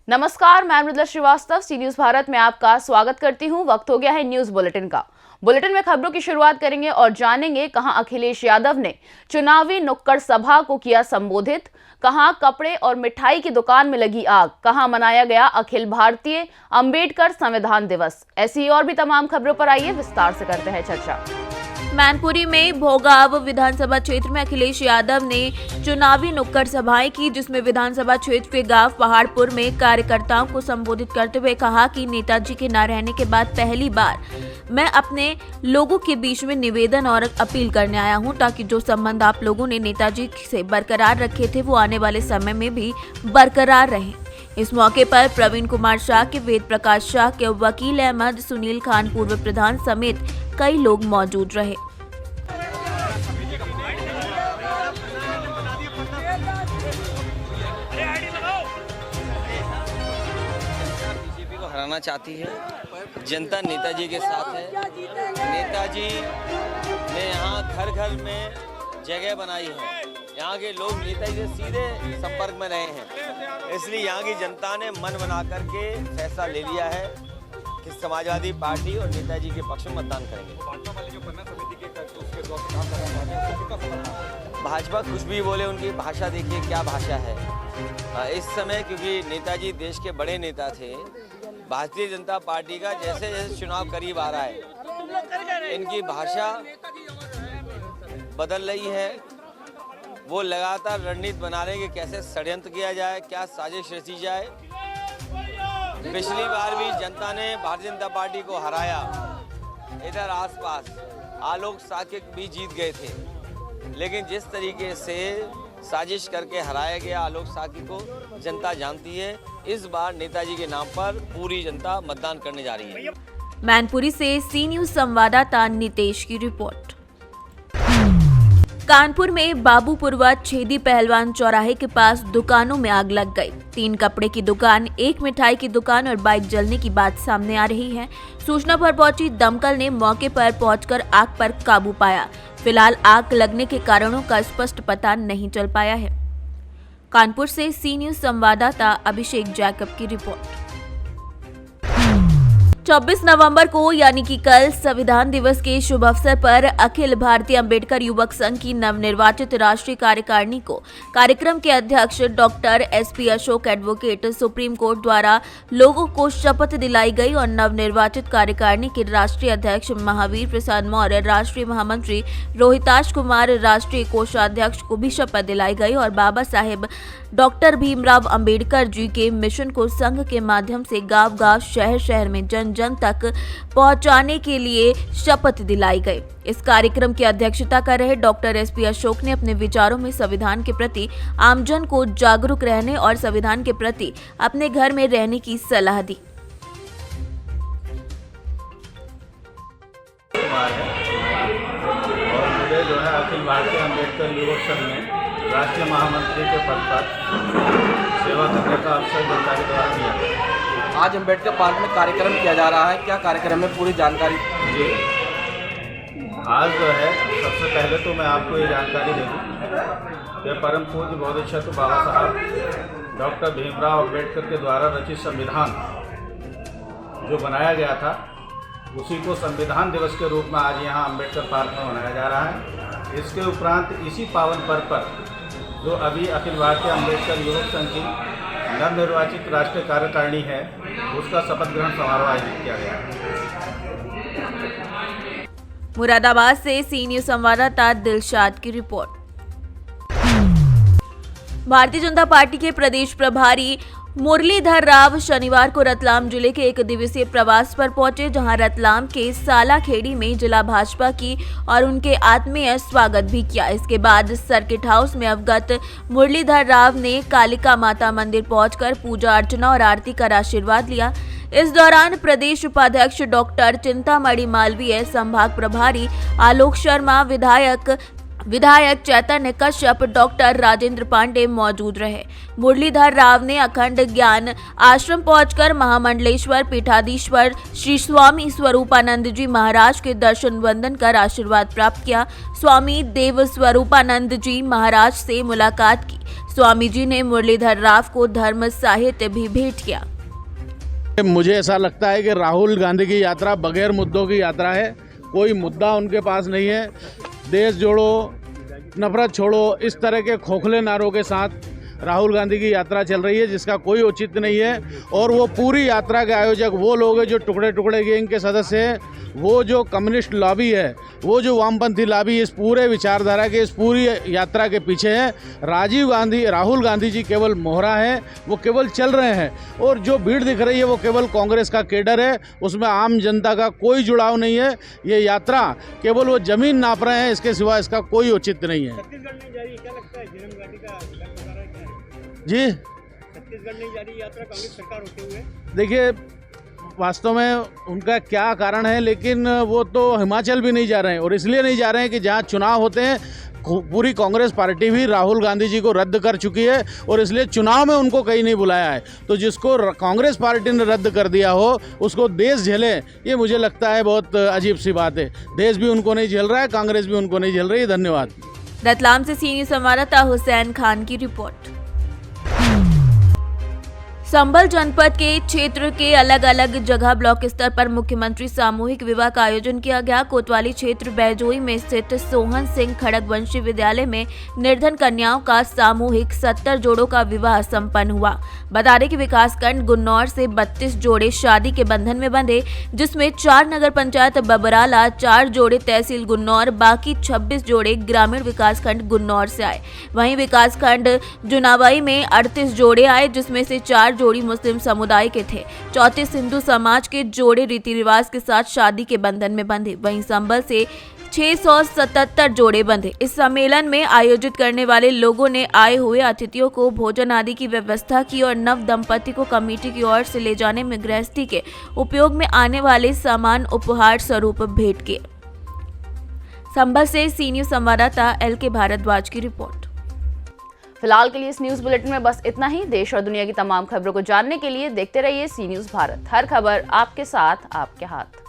नमस्कार, मैं मृदुला श्रीवास्तव सी न्यूज भारत में आपका स्वागत करती हूं। वक्त हो गया है न्यूज बुलेटिन का। बुलेटिन में खबरों की शुरुआत करेंगे और जानेंगे कहां अखिलेश यादव ने चुनावी नुक्कड़ सभा को किया संबोधित, कहां कपड़े और मिठाई की दुकान में लगी आग, कहां मनाया गया अखिल भारतीय अंबेडकर संविधान दिवस। ऐसी और भी तमाम खबरों पर आइए विस्तार से करते हैं चर्चा। मैनपुरी में भोगाव विधानसभा क्षेत्र में अखिलेश यादव ने चुनावी नुक्कड़ सभाएं की, जिसमें विधानसभा क्षेत्र के गांव पहाड़पुर में कार्यकर्ताओं को संबोधित करते हुए कहा कि नेताजी के न रहने के बाद पहली बार मैं अपने लोगों के बीच में निवेदन और अपील करने आया हूं, ताकि जो संबंध आप लोगों ने नेताजी से बरकरार रखे थे वो आने वाले समय में भी बरकरार रहे। इस मौके पर प्रवीण कुमार शाह के वेद प्रकाश शाह के वकील अहमद, सुनील खान पूर्व प्रधान समेत कई लोग मौजूद रहे। बीजेपी को हराना चाहती है, जनता नेताजी के साथ है। नेताजी ने यहाँ घर घर में जगह बनाई है, यहाँ के लोग नेताजी से सीधे संपर्क में रहे हैं, इसलिए यहाँ की जनता ने मन बना करके फैसला ले लिया है कि समाजवादी पार्टी और नेताजी के पक्ष में मतदान करेंगे। भाजपा कुछ भी बोले, उनकी भाषा देखिए क्या भाषा है इस समय, क्योंकि नेताजी देश के बड़े नेता थे। भारतीय जनता पार्टी का जैसे जैसे चुनाव करीब आ रहा है, इनकी भाषा बदल रही है। वो लगातार रणनीति बना रहे हैं कि कैसे षड्यंत्र किया जाए, क्या साजिश रची जाए। पिछली बार भी जनता ने भारतीय जनता पार्टी को हराया, इधर आसपास आलोक साके भी जीत गए थे, लेकिन जिस तरीके से साजिश करके हराया गया आलोक साकी को जनता जानती है। इस बार नेताजी के नाम पर पूरी जनता मतदान करने जा रही है। मैनपुरी से सी न्यूज संवाददाता नितेश की रिपोर्ट। कानपुर में बाबूपुरवा छेदी पहलवान चौराहे के पास दुकानों में आग लग गई। 3 कपड़े की दुकान, 1 मिठाई की दुकान और बाइक जलने की बात सामने आ रही है। सूचना पर पहुंची दमकल ने मौके पर पहुंचकर आग पर काबू पाया। फिलहाल आग लगने के कारणों का स्पष्ट पता नहीं चल पाया है। कानपुर से सी न्यूज संवाददाता अभिषेक जैकब की रिपोर्ट। 24 नवंबर को यानी कि कल संविधान दिवस के शुभ अवसर पर अखिल भारतीय अंबेडकर युवक संघ की नवनिर्वाचित राष्ट्रीय कार्यकारिणी को कार्यक्रम के अध्यक्ष doctor SP Ashok advocate supreme court द्वारा लोगों को शपथ दिलाई गई और नवनिर्वाचित कार्यकारिणी के राष्ट्रीय अध्यक्ष महावीर प्रसाद मौर्य, राष्ट्रीय महामंत्री रोहिताश कुमार, राष्ट्रीय कोषाध्यक्ष को भी शपथ दिलाई गई और बाबा साहेब डॉक्टर भीमराव अंबेडकर जी के मिशन को संघ के माध्यम से गांव-गांव, शहर-शहर में जन तक पहुंचाने के लिए शपथ दिलाई गई। इस कार्यक्रम की अध्यक्षता कर रहे डॉक्टर SP अशोक ने अपने विचारों में संविधान के प्रति आमजन को जागरूक रहने और संविधान के प्रति अपने घर में रहने की सलाह दी। और मुझे जो है अखिल भारतीय अंबेडकर युवक संघ में राष्ट्रीय महामंत्री के पद पर सेवा करने का अवसर जनता के द्वारा दिया गया। आज अंबेडकर पार्क में कार्यक्रम किया जा रहा है, क्या कार्यक्रम में पूरी जानकारी? जी, आज जो है सबसे पहले तो मैं आपको ये जानकारी दे दूँ कि परम पूज्य बोधिसत्व बाबा साहब डॉक्टर भीमराव अंबेडकर के द्वारा रचित संविधान जो बनाया गया था, उसी को संविधान दिवस के रूप में आज यहाँ अंबेडकर पार्क में मनाया जा रहा है। इसके उपरांत इसी पावन पर्व पर जो अभी अखिल भारतीय अंबेडकर युवक संघ की नवनिर्वाचित राष्ट्रीय कार्यकारिणी है, उसका शपथ ग्रहण समारोह आयोजित किया गया है। मुरादाबाद से सी न्यूज संवाददाता दिलशाद की रिपोर्ट। भारतीय जनता पार्टी के प्रदेश प्रभारी मुरलीधर राव शनिवार को रतलाम जिले के 1 दिवसीय प्रवास पर पहुंचे, जहां रतलाम के सालाखेड़ी में जिला भाजपा की और उनके आत्मीय स्वागत भी किया। इसके बाद सर्किट हाउस में अवगत मुरलीधर राव ने कालिका माता मंदिर पहुंचकर पूजा अर्चना और आरती कर आशीर्वाद लिया। इस दौरान प्रदेश उपाध्यक्ष डॉक्टर चिंतामणि मालवीय, संभाग प्रभारी आलोक शर्मा, विधायक चैतन्य कश्यप, डॉक्टर राजेंद्र पांडे मौजूद रहे। मुरलीधर राव ने अखंड ज्ञान आश्रम पहुंचकर महामंडलेश्वर पीठाधीश्वर श्री स्वामी स्वरूपानंद जी महाराज के दर्शन वंदन कर आशीर्वाद प्राप्त किया। स्वामी देव स्वरूपानंद जी महाराज से मुलाकात की। स्वामी जी ने मुरलीधर राव को धर्म साहित्य भी भेंट किया। मुझे ऐसा लगता है कि राहुल गांधी की यात्रा बगैर मुद्दों की यात्रा है। कोई मुद्दा उनके पास नहीं है। देश जोड़ो, नफरत छोड़ो, इस तरह के खोखले नारों के साथ राहुल गांधी की यात्रा चल रही है, जिसका कोई औचित्य नहीं है। और वो पूरी यात्रा के आयोजक वो लोग हैं जो टुकड़े टुकड़े गैंग के सदस्य हैं, वो जो कम्युनिस्ट लॉबी है, वो जो वामपंथी लॉबी इस पूरे विचारधारा के इस पूरी यात्रा के पीछे है। राहुल गांधी जी केवल मोहरा है, वो केवल चल रहे हैं। और जो भीड़ दिख रही है वो केवल कांग्रेस का केडर है, उसमें आम जनता का कोई जुड़ाव नहीं है। ये यात्रा केवल वो जमीन नाप रहे हैं, इसके सिवा इसका कोई औचित्य नहीं है। छत्तीसगढ़ नहीं जा रही, क्या लगता है झीलम घाटी का क्या है? जी, छत्तीसगढ़ नहीं जा रही यात्रा कांग्रेस सरकार होते हुए। देखिए वास्तव में उनका क्या कारण है, लेकिन वो तो हिमाचल भी नहीं जा रहे हैं। और इसलिए नहीं जा रहे हैं कि जहाँ चुनाव होते हैं पूरी कांग्रेस पार्टी भी राहुल गांधी जी को रद्द कर चुकी है, और इसलिए चुनाव में उनको कहीं नहीं बुलाया है। तो जिसको कांग्रेस पार्टी ने रद्द कर दिया हो उसको देश झेले, ये मुझे लगता है बहुत अजीब सी बात है। देश भी उनको नहीं झेल रहा है, कांग्रेस भी उनको नहीं झेल रही है। धन्यवाद। रतलाम से सीनियर संवाददाता हुसैन खान की रिपोर्ट। संभल जनपद के क्षेत्र के अलग अलग जगह ब्लॉक स्तर पर मुख्यमंत्री सामूहिक विवाह का आयोजन किया गया। कोतवाली क्षेत्र बैजोई में स्थित सोहन सिंह खड़गवंशी विद्यालय में निर्धन कन्याओं का सामूहिक 70 जोड़ों का विवाह संपन्न हुआ। बता दें कि विकासखंड गुन्नौर से 32 जोड़े शादी के बंधन में बंधे, जिसमें 4 नगर पंचायत बबराला, 4 जोड़े तहसील गुन्नौर, बाकी 26 जोड़े ग्रामीण विकासखंड गुन्नौर से आए। वहीं विकासखंड जुनावाई में 38 जोड़े आए, जिसमें से 4 जोड़ी मुस्लिम समुदाय के थे। 34 हिंदू समाज के जोड़े रीति रिवाज के साथ शादी के बंधन में बंधे। वहीं संभल से 677 जोड़े बंधे। इस सम्मेलन में आयोजित करने वाले लोगों ने आए हुए अतिथियों को भोजन आदि की व्यवस्था की और नव दंपति को कमेटी की ओर से ले जाने में गृहस्थी के उपयोग में आने वाले सामान उपहार स्वरूप भेंट किए। संभल से सीनियर संवाददाता LK भारद्वाज की रिपोर्ट। फिलहाल के लिए इस न्यूज बुलेटिन में बस इतना ही। देश और दुनिया की तमाम खबरों को जानने के लिए देखते रहिए सी न्यूज भारत। हर खबर आपके साथ, आपके हाथ।